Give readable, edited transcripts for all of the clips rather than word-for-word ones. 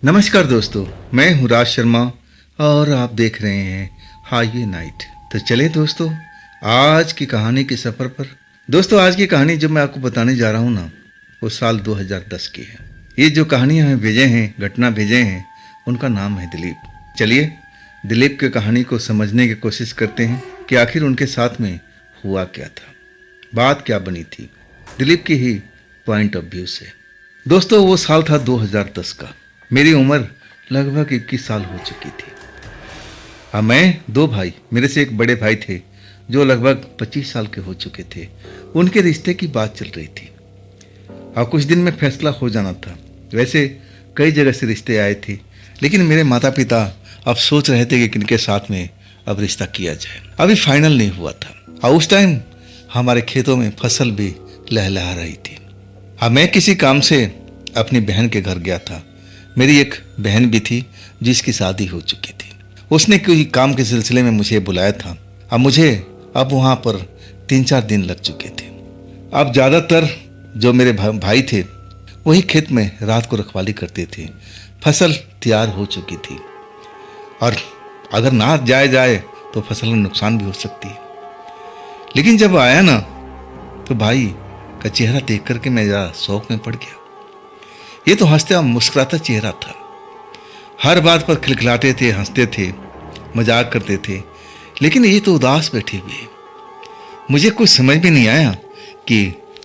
नमस्कार दोस्तों, मैं हूँ राज शर्मा और आप देख रहे हैं हाईवे नाइट। तो चले दोस्तों आज की कहानी के सफ़र पर। दोस्तों आज की कहानी जो मैं आपको बताने जा रहा हूँ ना, वो साल 2010 की है। ये जो कहानियाँ हमें भेजे हैं, घटना भेजे हैं, उनका नाम है दिलीप। चलिए दिलीप की कहानी को समझने की कोशिश करते हैं कि आखिर उनके साथ में हुआ क्या था, बात क्या बनी थी, दिलीप की ही पॉइंट ऑफ व्यू से। दोस्तों वो साल था 2010 का। मेरी उम्र लगभग 21 साल हो चुकी थी। हाँ, मैं दो भाई, मेरे से एक बड़े भाई थे जो लगभग 25 साल के हो चुके थे। उनके रिश्ते की बात चल रही थी और कुछ दिन में फैसला हो जाना था। वैसे कई जगह से रिश्ते आए थे, लेकिन मेरे माता पिता अब सोच रहे थे कि किनके साथ में अब रिश्ता किया जाए। अभी फाइनल नहीं हुआ था और उस टाइम हमारे खेतों में फसल भी लहलहा रही थी। हाँ, मैं किसी काम से अपनी बहन के घर गया था। मेरी एक बहन भी थी जिसकी शादी हो चुकी थी। उसने कोई काम के सिलसिले में मुझे बुलाया था। अब वहाँ पर 3-4 दिन लग चुके थे। अब ज़्यादातर जो मेरे भाई थे वही खेत में रात को रखवाली करते थे। फसल तैयार हो चुकी थी और अगर ना जाए तो फसल में नुकसान भी हो सकती है। लेकिन जब आया ना तो भाई का चेहरा देख करके मैं ज़रा शौक में पड़ गया। ये तो हंसता मुस्कुराता चेहरा था। हर बात पर खिलखिलाते थे, हंसते थे, मजाक करते थे, लेकिन ये तो उदास बैठे हुए। मुझे कुछ समझ में नहीं आया कि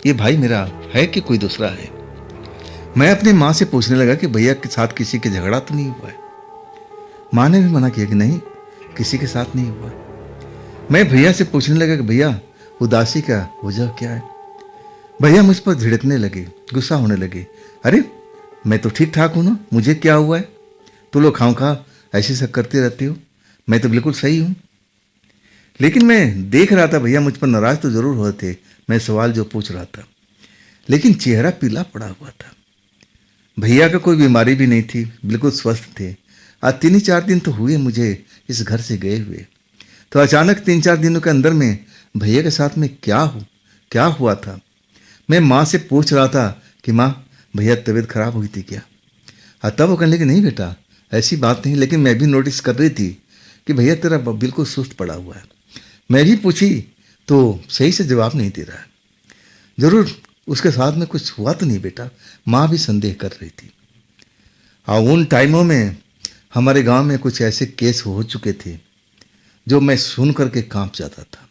ये भाई मेरा है कि कोई दूसरा है। मैं अपनी माँ से पूछने लगा कि भैया के साथ किसी के झगड़ा तो नहीं हुआ है। माँ ने भी मना किया कि नहीं, किसी के साथ नहीं हुआ। मैं भैया से पूछने लगा कि भैया उदासी का वजह क्या है। भैया मुझ पर झिड़कने लगे, गुस्सा होने लगे। अरे मैं तो ठीक ठाक हूँ ना, मुझे क्या हुआ है? तू लोग खामखा ऐसे सब करते रहते हो, मैं तो बिल्कुल सही हूँ। लेकिन मैं देख रहा था भैया मुझ पर नाराज तो जरूर हुए थे मैं सवाल जो पूछ रहा था, लेकिन चेहरा पीला पड़ा हुआ था। भैया का कोई बीमारी भी नहीं थी, बिल्कुल स्वस्थ थे। आज 3-4 दिन तो हुए मुझे इस घर से गए हुए। तो अचानक 3-4 दिनों के अंदर में भैया के साथ में क्या हुआ था। मैं माँ से पूछ रहा था कि माँ भैया तबीयत खराब हुई थी क्या? तब वो कहने लगी नहीं बेटा ऐसी बात नहीं, लेकिन मैं भी नोटिस कर रही थी कि भैया तेरा बिल्कुल सुस्त पड़ा हुआ है। मैं भी पूछी तो सही से जवाब नहीं दे रहा है। जरूर उसके साथ में कुछ हुआ तो नहीं बेटा? माँ भी संदेह कर रही थी। उन टाइमों में हमारे गांव में कुछ ऐसे केस हो चुके थे जो मैं सुन करके कांप जाता था।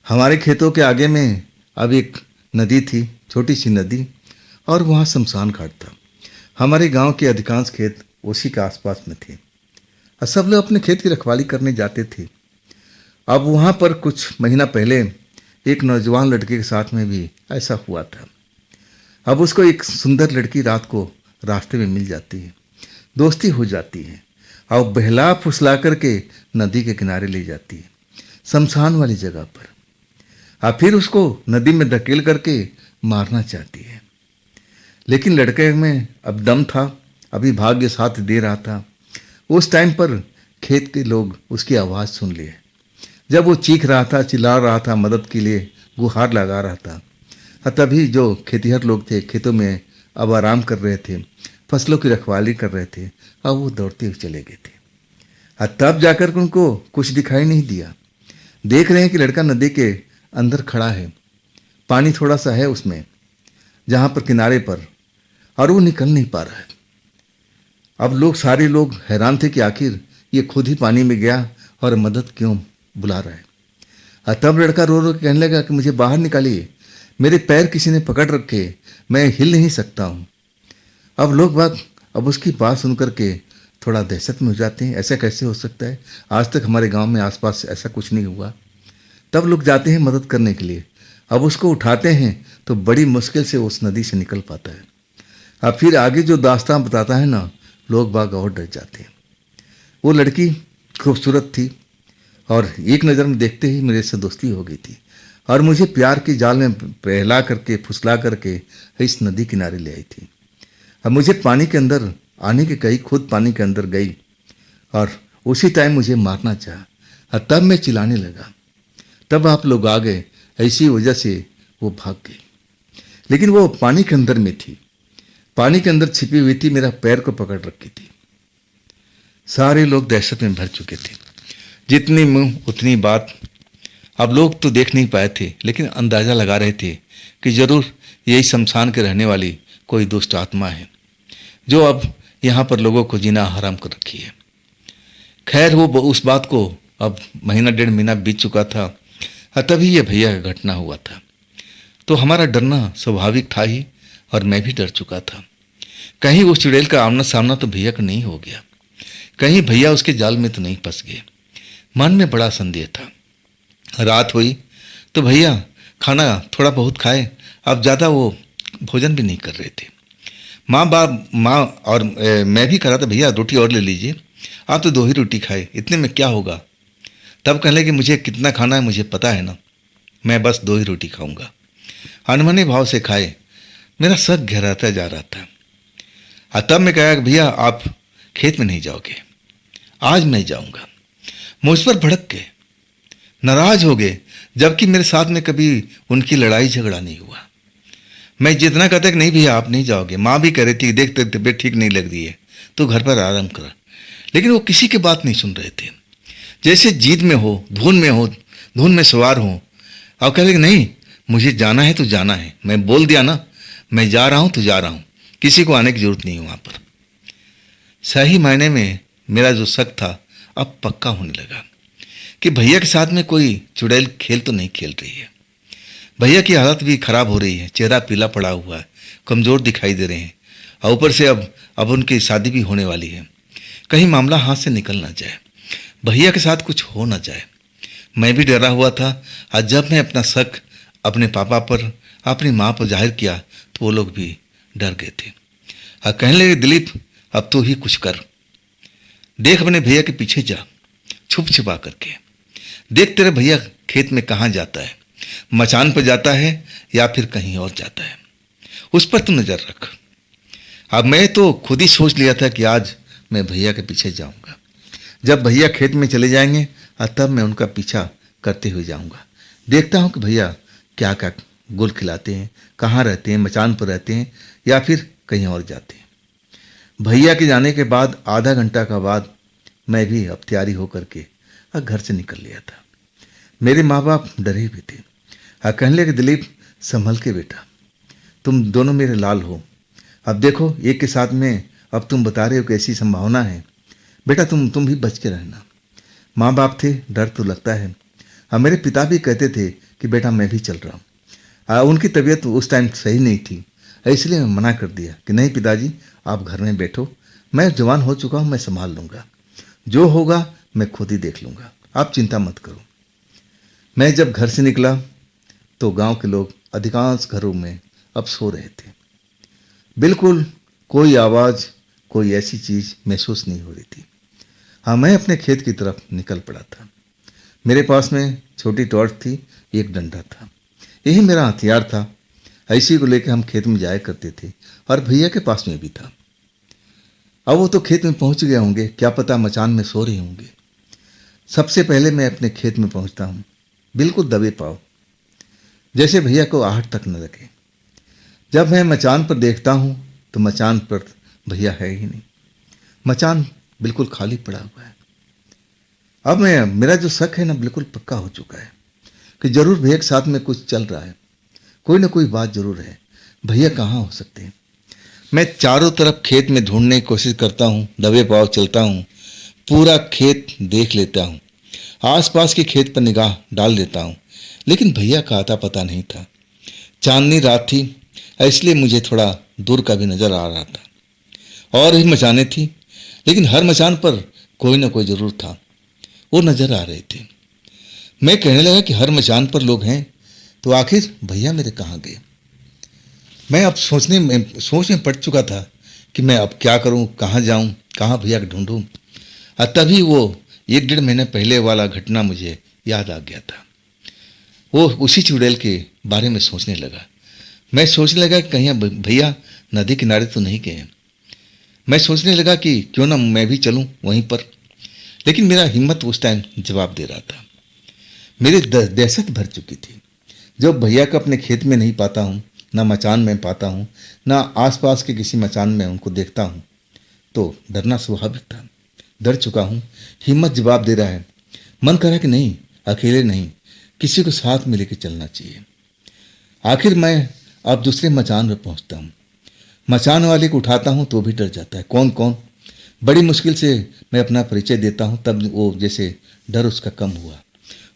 हमारे खेतों के आगे में अब एक नदी थी, छोटी सी नदी, और वहाँ शमशान घाट था। हमारे गांव के अधिकांश खेत उसी के आसपास में थे और सब लोग अपने खेत की रखवाली करने जाते थे। अब वहाँ पर कुछ महीना पहले एक नौजवान लड़के के साथ में भी ऐसा हुआ था। अब उसको एक सुंदर लड़की रात को रास्ते में मिल जाती है, दोस्ती हो जाती है और बहला फुसला करके नदी के किनारे ले जाती है, शमशान वाली जगह पर। फिर उसको नदी में धकेल करके मारना चाहती है। लेकिन लड़के में अब दम था, अभी भाग्य साथ दे रहा था। उस टाइम पर खेत के लोग उसकी आवाज़ सुन लिए। जब वो चीख रहा था, चिल्ला रहा था, मदद के लिए गुहार लगा रहा था, तभी जो खेतिहर लोग थे खेतों में अब आराम कर रहे थे, फसलों की रखवाली कर रहे थे, अब वो दौड़ते हुए चले गए थे। तब जाकर उनको कुछ दिखाई नहीं दिया। देख रहे हैं कि लड़का नदी के अंदर खड़ा है, पानी थोड़ा सा है उसमें जहाँ पर किनारे पर, और वो निकल नहीं पा रहा है। अब सारे लोग हैरान थे कि आखिर ये खुद ही पानी में गया और मदद क्यों बुला रहा है। तब लड़का रो रो के कहने लगा कि मुझे बाहर निकालिए, मेरे पैर किसी ने पकड़ रखे, मैं हिल नहीं सकता हूँ। अब लोग बाग अब उसकी बात सुन करके थोड़ा दहशत में हो जाते हैं, ऐसा कैसे हो सकता है, आज तक हमारे गांव में आसपास ऐसा कुछ नहीं हुआ। तब लोग जाते हैं मदद करने के लिए। अब उसको उठाते हैं तो बड़ी मुश्किल से उस नदी से निकल पाता है। अब फिर आगे जो दास्तान बताता है ना, लोग बाग और डर जाते हैं। वो लड़की खूबसूरत थी और एक नज़र में देखते ही मेरे से दोस्ती हो गई थी और मुझे प्यार की जाल में बहला करके फुसला करके इस नदी किनारे ले आई थी। अब मुझे पानी के अंदर आने के कही, खुद पानी के अंदर गई और उसी टाइम मुझे मारना चाहा। तब मैं चिल्लाने लगा, तब आप लोग आ गए, ऐसी वजह से वो भाग गई। लेकिन वो पानी के अंदर में थी। पानी के अंदर छिपी हुई थी, मेरा पैर को पकड़ रखी थी। सारे लोग दहशत में भर चुके थे। जितनी मुंह उतनी बात। अब लोग तो देख नहीं पाए थे, लेकिन अंदाजा लगा रहे थे कि जरूर यही शमशान के रहने वाली कोई दुष्ट आत्मा है जो अब यहाँ पर लोगों को जीना हराम कर रखी है। खैर, वो उस बात को अब महीना 1.5 महीना बीत चुका था और तभी ये भैया का घटना हुआ था। तो हमारा डरना स्वाभाविक था ही, और मैं भी डर चुका था। कहीं उस चुड़ैल का आमना सामना तो भैया का नहीं हो गया, कहीं भैया उसके जाल में तो नहीं फंस गए। मन में बड़ा संदेह था। रात हुई तो भैया खाना थोड़ा बहुत खाए, अब ज़्यादा वो भोजन भी नहीं कर रहे थे। माँ और मैं भी कह रहा था, भैया रोटी और ले लीजिए, आप तो 2 ही रोटी खाए, इतने में क्या होगा। तब कहने कि मुझे कितना खाना है मुझे पता है ना, मैं बस 2 ही रोटी खाऊंगा। अनमने भाव से खाए, मेरा शक गहराता जा रहा था। और तब मैं कहा कि भैया आप खेत में नहीं जाओगे, आज मैं जाऊंगा। मुझ पर भड़क गए, नाराज हो गए, जबकि मेरे साथ में कभी उनकी लड़ाई झगड़ा नहीं हुआ। मैं जितना कहता कि नहीं भैया आप नहीं जाओगे, माँ भी कह रही थी देख तेरी तबीयत ठीक नहीं लग रही है, तो घर पर आराम कर, लेकिन वो किसी की बात नहीं सुन रहे थे। जैसे जीत में हो, धुन में सवार हो, और कह रहे कि नहीं मुझे जाना है तो जाना है, मैं बोल दिया ना, मैं जा रहा हूँ तो जा रहा हूँ, किसी को आने की जरूरत नहीं है वहाँ पर। सही मायने में मेरा जो शक था अब पक्का होने लगा कि भैया के साथ में कोई चुड़ैल खेल तो नहीं खेल रही है। भैया की हालत भी खराब हो रही है, चेहरा पीला पड़ा हुआ है, कमज़ोर दिखाई दे रहे हैं, और ऊपर से अब उनकी शादी भी होने वाली है। कहीं मामला हाथ से निकल ना जाए, भैया के साथ कुछ हो ना जाए। मैं भी डरा हुआ था, और जब मैं अपना शक अपने पापा पर, अपनी माँ पर जाहिर किया तो वो लोग भी डर गए थे और कहने लगे दिलीप अब तू ही कुछ कर, देख अपने भैया के पीछे जा, छुप छुपा करके देख तेरे भैया खेत में कहाँ जाता है, मचान पर जाता है या फिर कहीं और जाता है, उस पर तू नज़र रख। अब मैं तो खुद ही सोच लिया था कि आज मैं भैया के पीछे जाऊंगा। जब भैया खेत में चले जाएंगे और तब मैं उनका पीछा करते हुए जाऊंगा, देखता हूं कि भैया क्या क्या गुल खिलाते हैं, कहाँ रहते हैं, मचान पर रहते हैं या फिर कहीं और जाते हैं। भैया के जाने के बाद आधा घंटा का बाद मैं भी अब तैयारी होकर के घर से निकल लिया था। मेरे माँ बाप डरे भी थे और कहने लगे दिलीप संभल के बेटा, तुम दोनों मेरे लाल हो, अब देखो एक के साथ में अब तुम बता रहे हो कि ऐसी संभावना है, बेटा तुम भी बच के रहना। माँ बाप थे, डर तो लगता है। और मेरे पिता भी कहते थे कि बेटा मैं भी चल रहा हूँ। उनकी तबीयत उस टाइम सही नहीं थी, इसलिए मैं मना कर दिया कि नहीं पिताजी आप घर में बैठो, मैं जवान हो चुका हूँ, मैं संभाल लूँगा, जो होगा मैं खुद ही देख लूँगा, आप चिंता मत करो। मैं जब घर से निकला तो गांव के लोग अधिकांश घरों में अब सो रहे थे। बिल्कुल कोई आवाज़, कोई ऐसी चीज़ महसूस नहीं हो रही थी। हाँ, मैं अपने खेत की तरफ निकल पड़ा था। मेरे पास में छोटी टॉर्च थी, एक डंडा था, यही मेरा हथियार था। ऐसी को लेकर हम खेत में जाया करते थे और भैया के पास में भी था। अब वो तो खेत में पहुंच गए होंगे, क्या पता मचान में सो रहे होंगे। सबसे पहले मैं अपने खेत में पहुंचता हूं, बिल्कुल दबे पाँव, जैसे भैया को आहट तक न लगे। जब मैं मचान पर देखता हूं तो मचान पर भैया है ही नहीं, मचान बिल्कुल खाली पड़ा हुआ है। अब मेरा जो शक है ना बिल्कुल पक्का हो चुका है कि जरूर भैया के साथ में कुछ चल रहा है, कोई ना कोई बात जरूर है। भैया कहाँ हो सकते हैं। मैं चारों तरफ खेत में ढूंढने की कोशिश करता हूँ, दबे पाँव चलता हूँ, पूरा खेत देख लेता हूँ, आसपास के खेत पर निगाह डाल देता हूँ, लेकिन भैया का आता पता नहीं था। चांदनी रात थी, इसलिए मुझे थोड़ा दूर का भी नज़र आ रहा था। और भी मचाने थी, लेकिन हर मचान पर कोई ना कोई जरूर था, वो नज़र आ रहे थे। मैं कहने लगा कि हर मचान पर लोग हैं, तो आखिर भैया मेरे कहाँ गए। मैं अब सोच में पड़ चुका था कि मैं अब क्या करूं, कहाँ जाऊं, कहाँ भैया को ढूंढूं। और तभी वो 1-1.5 महीने पहले वाला घटना मुझे याद आ गया था। वो उसी चुड़ैल के बारे में सोचने लगा। मैं सोचने लगा कि कहीं भैया नदी किनारे तो नहीं गए। मैं सोचने लगा कि क्यों ना मैं भी चलूं वहीं पर, लेकिन मेरा हिम्मत उस टाइम जवाब दे रहा था। मेरी दहशत भर चुकी थी। जब भैया को अपने खेत में नहीं पाता हूँ ना मचान में पाता हूँ, ना आसपास के किसी मचान में उनको देखता हूँ, तो डरना स्वाभाविक था। डर चुका हूँ, हिम्मत जवाब दे रहा है। मन करा कि नहीं, अकेले नहीं, किसी को साथ में लेकर चलना चाहिए। आखिर मैं अब दूसरे मचान में पहुंचता हूँ। मचान वाले को उठाता हूँ तो भी डर जाता है। कौन कौन, बड़ी मुश्किल से मैं अपना परिचय देता हूँ, तब वो जैसे डर उसका कम हुआ।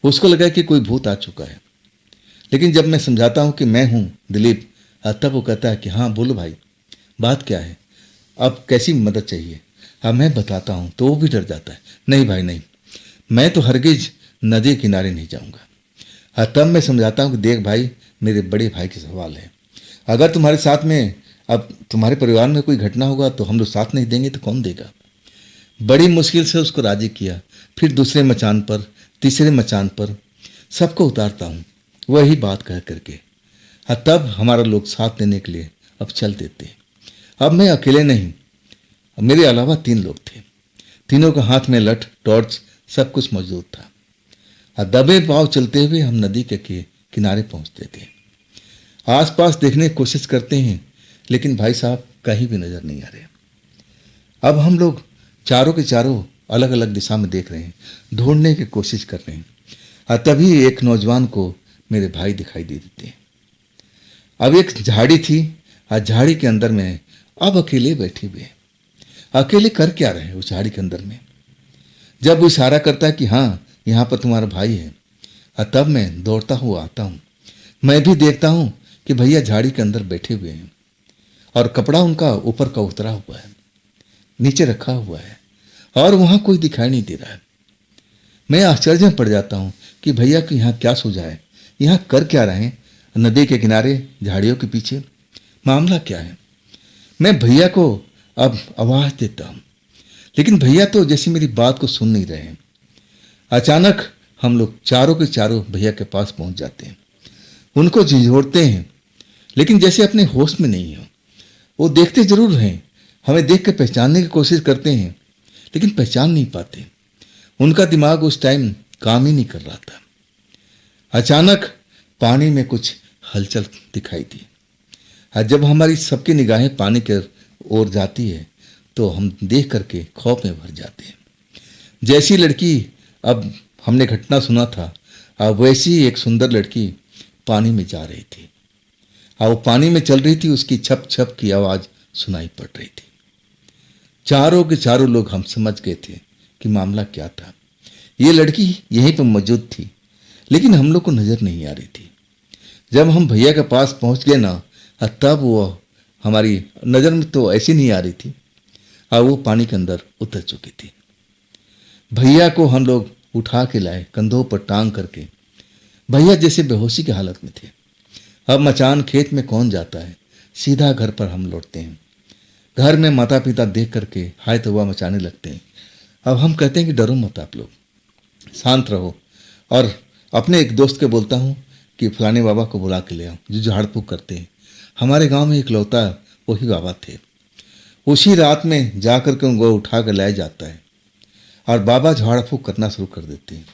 उसको लगा कि कोई भूत आ चुका है। लेकिन जब मैं समझाता हूँ कि मैं हूँ दिलीप, तब वो कहता है कि हाँ बोलो भाई, बात क्या है, अब कैसी मदद चाहिए। हाँ मैं बताता हूँ, तो वो भी डर जाता है। नहीं भाई नहीं, मैं तो हरगिज नदी किनारे नहीं जाऊँगा। हाँ तब मैं समझाता हूँ कि देख भाई, मेरे बड़े भाई के सवाल है, अगर तुम्हारे साथ में अब तुम्हारे परिवार में कोई घटना होगा तो हम लोग साथ नहीं देंगे तो कौन देगा। बड़ी मुश्किल से उसको राजी किया। फिर दूसरे मचान पर, तीसरे मचान पर सबको उतारता हूँ, वही बात कह करके। हाँ तब हमारा लोग साथ देने के लिए अब चल देते। अब मैं अकेले नहीं, मेरे अलावा 3 लोग थे। तीनों के हाथ में लठ, टॉर्च, सब कुछ मौजूद था। दबे पांव चलते हुए हम नदी के किनारे पहुंचते थे। आसपास देखने की कोशिश करते हैं, लेकिन भाई साहब कहीं भी नजर नहीं आ रहे। अब हम लोग चारों के चारों अलग अलग दिशा में देख रहे हैं, ढूंढने की कोशिश कर रहे हैं। तभी एक नौजवान को मेरे भाई दिखाई दे देते हैं। अब एक झाड़ी थी, झाड़ी के अंदर में अब अकेले बैठे हुए। अकेले कर क्या रहे उस झाड़ी के अंदर में। जब वो इशारा करता है कि हाँ यहाँ पर तुम्हारा भाई है, तब मैं दौड़ता हुआ आता हूँ। मैं भी देखता हूँ कि भैया झाड़ी के अंदर बैठे हुए हैं और कपड़ा उनका ऊपर का उतरा हुआ है, नीचे रखा हुआ है, और वहाँ कोई दिखाई नहीं दे रहा है। मैं आश्चर्य में पड़ जाता हूँ कि भैया को यहाँ क्या सूझा है, यहाँ कर क्या रहे हैं नदी के किनारे झाड़ियों के पीछे, मामला क्या है। मैं भैया को अब आवाज देता हूँ, लेकिन भैया तो जैसे मेरी बात को सुन नहीं रहे हैं। अचानक हम लोग चारों के चारों भैया के पास पहुंच जाते हैं, उनको झिझोड़ते हैं, लेकिन जैसे अपने होश में नहीं हो। वो देखते जरूर हैं, हमें देख कर पहचानने की कोशिश करते हैं, लेकिन पहचान नहीं पाते। उनका दिमाग उस टाइम काम ही नहीं कर रहा था। अचानक पानी में कुछ हलचल दिखाई दी। जब हमारी सबकी निगाहें पानी की ओर जाती है तो हम देख करके खौफ में भर जाते हैं। जैसी लड़की अब हमने घटना सुना था, अब वैसी ही एक सुंदर लड़की पानी में जा रही थी। वो पानी में चल रही थी, उसकी छप छप की आवाज सुनाई पड़ रही थी। चारों के चारों लोग हम समझ गए थे कि मामला क्या था। ये लड़की यहीं पर मौजूद थी, लेकिन हम लोग को नजर नहीं आ रही थी। जब हम भैया के पास पहुंच गए ना, तब वो हमारी नजर में तो ऐसी नहीं आ रही थी, वो पानी के अंदर उतर चुकी थी। भैया को हम लोग उठा के लाए, कंधों पर टांग करके। भैया जैसे बेहोशी की हालत में थे। अब मचान खेत में कौन जाता है, सीधा घर पर हम लौटते हैं। घर में माता पिता देख करके हाय तौबा मचाने लगते हैं। अब हम कहते हैं कि डरो मत, आप लोग शांत रहो, और अपने एक दोस्त के बोलता हूँ कि फलाने बाबा को बुला के ले आओ जो झाड़ फूक करते हैं। हमारे गांव में इकलौता वही बाबा थे। उसी रात में जा कर के उनको उठा कर लाया जाता है और बाबा झाड़ फूक करना शुरू कर देते हैं।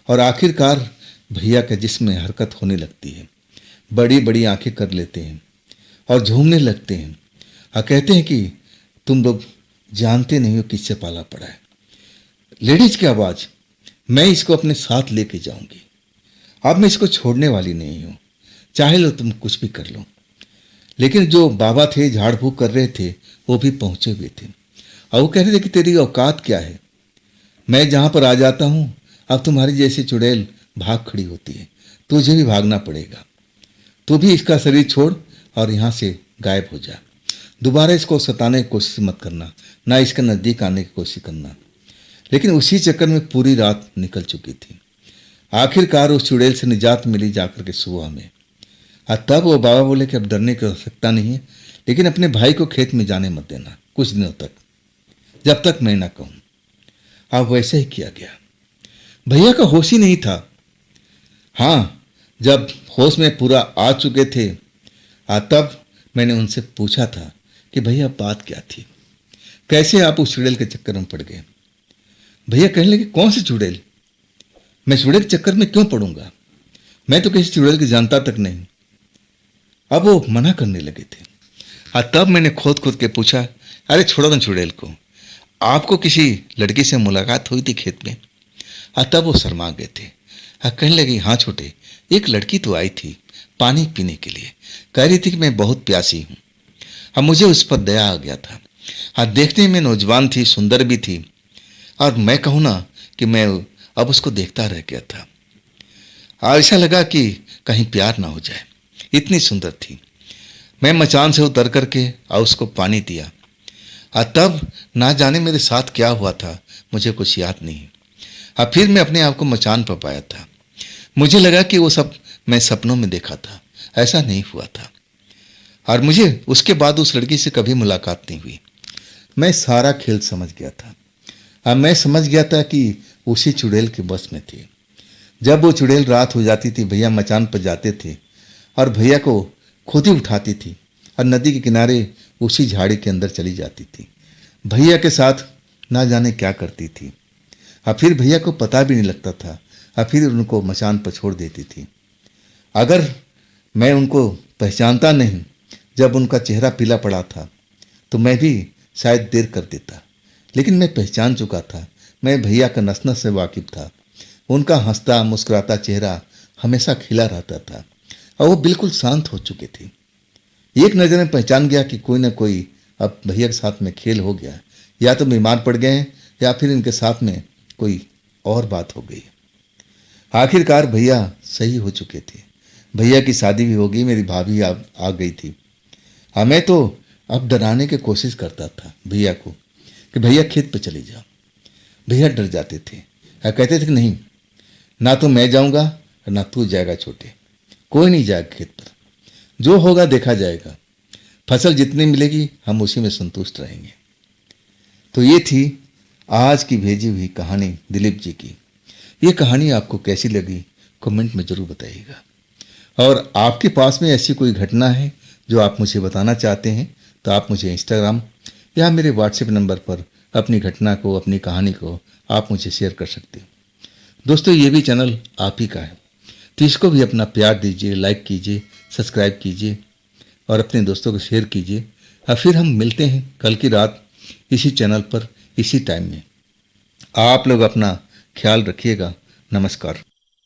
और आखिरकार भैया के जिस्म में हरकत होने लगती है, बड़ी बड़ी आंखें कर लेते हैं और झूमने लगते हैं। कहते हैं कि तुम लोग जानते नहीं हो किससे पाला पड़ा है। लेडीज की आवाज, मैं इसको अपने साथ लेके जाऊंगी, अब मैं इसको छोड़ने वाली नहीं हूं, चाहे लो तुम कुछ भी कर लो। लेकिन जो बाबा थे झाड़ फूक कर रहे थे, वो भी पहुंचे हुए थे और वो कह रहे थे कि तेरी औकात क्या है, मैं जहां पर आ जाता हूं अब तुम्हारी जैसी चुड़ैल भाग खड़ी होती है, तुझे भी भागना पड़ेगा। तू भी इसका शरीर छोड़ और यहां से गायब हो जा। दोबारा इसको सताने की कोशिश मत करना, ना इसके नज़दीक आने की कोशिश करना। लेकिन उसी चक्कर में पूरी रात निकल चुकी थी। आखिरकार उस चुड़ैल से निजात मिली जाकर के सुबह में। तब वो बाबा बोले कि अब डरने की आवश्यकता नहीं है, लेकिन अपने भाई को खेत में जाने मत देना कुछ दिनों तक, जब तक मैं ना कहूं। अब वैसे ही किया गया। भैया का होश ही नहीं था। हाँ, जब होश में पूरा आ चुके थे, तब मैंने उनसे पूछा था कि भैया बात क्या थी, कैसे आप उस चुड़ैल के चक्कर में पड़ गए। भैया कहने लगे कौन सी चुड़ैल, मैं चुड़ैल के चक्कर में क्यों पड़ूंगा, मैं तो किसी चुड़ैल की जानता तक नहीं। अब वो मना करने लगे थे। तब मैंने खोद खोद के पूछा, अरे छोड़ो ना चुड़ैल को, आपको किसी लड़की से मुलाकात हुई थी खेत में? तब वो शर्मा गए थे। कहने लगी, हाँ छोटे, एक लड़की तो आई थी पानी पीने के लिए, कह रही थी कि मैं बहुत प्यासी हूँ। मुझे उस पर दया आ गया था। देखने में नौजवान थी, सुंदर भी थी, और मैं कहूँ ना कि मैं अब उसको देखता रह गया था। ऐसा लगा कि कहीं प्यार ना हो जाए, इतनी सुंदर थी। मैं मचान से उतर करके और उसको पानी दिया। तब ना जाने मेरे साथ क्या हुआ था, मुझे कुछ याद नहीं। फिर मैं अपने आप को मचान पर पाया था। मुझे लगा कि वो सब मैं सपनों में देखा था, ऐसा नहीं हुआ था। और मुझे उसके बाद उस लड़की से कभी मुलाकात नहीं हुई। मैं सारा खेल समझ गया था। मैं समझ गया था कि उसी चुड़ैल के बस में थी। जब वो चुड़ैल रात हो जाती थी, भैया मचान पर जाते थे और भैया को खुद ही उठाती थी और नदी के किनारे उसी झाड़ी के अंदर चली जाती थी। भैया के साथ ना जाने क्या करती थी। फिर भैया को पता भी नहीं लगता था। फिर उनको मचान पर छोड़ देती थी। अगर मैं उनको पहचानता नहीं, जब उनका चेहरा पीला पड़ा था, तो मैं भी शायद देर कर देता। लेकिन मैं पहचान चुका था। मैं भैया का नस नस से वाकिफ था। उनका हंसता मुस्कुराता चेहरा हमेशा खिला रहता था और वो बिल्कुल शांत हो चुके थे। एक नज़र में पहचान गया कि कोई ना कोई अब भैया के साथ में खेल हो गया, या तो बीमार पड़ गए हैं या फिर इनके साथ में कोई और बात हो गई। आखिरकार भैया सही हो चुके थे। भैया की शादी भी हो गई, मेरी भाभी आ गई थी। मैं तो अब डराने की कोशिश करता था भैया को कि भैया खेत पे चले जाओ। भैया डर जाते थे। कहते थे कि नहीं, ना तो मैं जाऊंगा और ना तू जाएगा छोटे, कोई नहीं जाएगा खेत पर, जो होगा देखा जाएगा, फसल जितनी मिलेगी हम उसी में संतुष्ट रहेंगे। तो ये थी आज की भेजी हुई कहानी दिलीप जी की। ये कहानी आपको कैसी लगी कमेंट में ज़रूर बताइएगा। और आपके पास में ऐसी कोई घटना है जो आप मुझे बताना चाहते हैं, तो आप मुझे इंस्टाग्राम या मेरे व्हाट्सएप नंबर पर अपनी घटना को, अपनी कहानी को आप मुझे शेयर कर सकते हैं। दोस्तों, ये भी चैनल आप ही का है, तो इसको भी अपना प्यार दीजिए, लाइक कीजिए, सब्सक्राइब कीजिए और अपने दोस्तों को शेयर कीजिए। और फिर हम मिलते हैं कल की रात इसी चैनल पर, इसी टाइम में। आप लोग अपना ख्याल रखिएगा। नमस्कार।